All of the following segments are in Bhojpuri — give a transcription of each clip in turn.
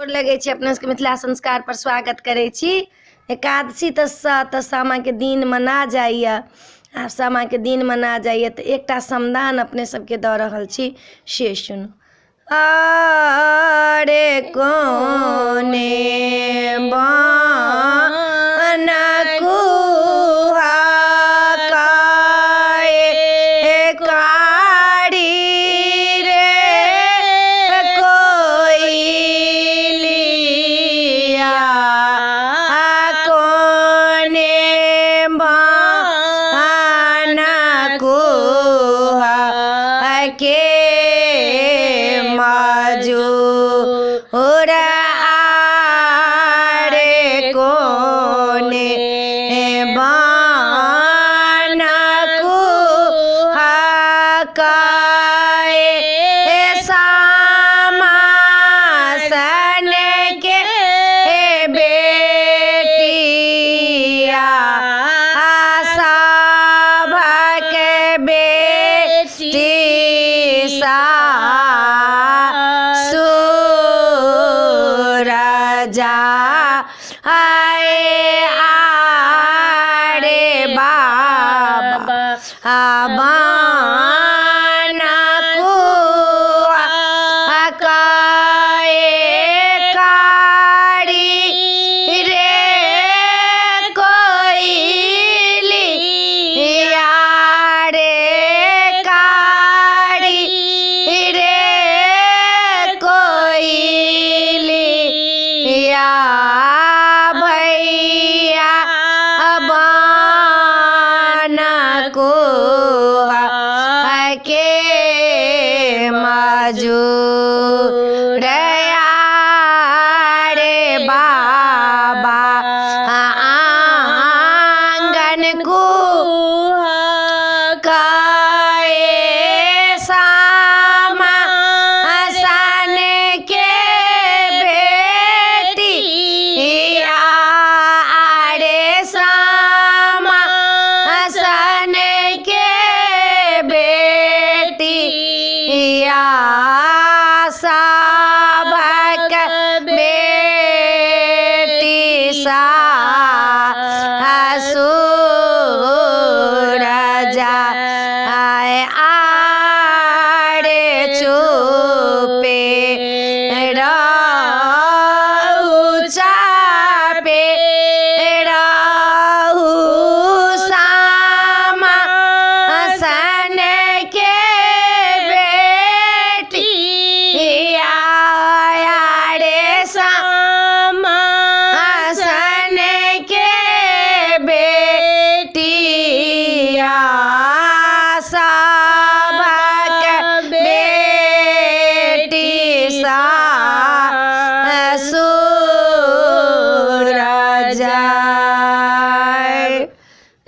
गोर लगै छी अपने सबके मिथिला संस्कार पर स्वागत करै छी। एकादशी तऽ सामा के दिन मना जाइए आ सामा के दिन मना जाइए तऽ एकटा समदान अपने सबके दऽ रहल छी से सुनू। अरे कोने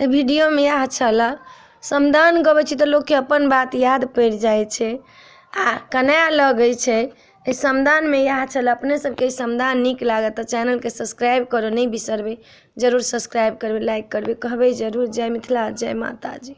वीडियो में यह छल समदान गबै छी तऽ लोग के अपन बात याद पड़ि जाय छै आ कनाए लगै छै। समदान में यह छल। अपने सबके समदान नीक लागत तऽ चैनल के सब्सक्राइब करो नहीं बिसरबे, जरूर सब्सक्राइब करबे, लाइक करबे, कहबे जरूर। जय मिथिला, जय माता जी।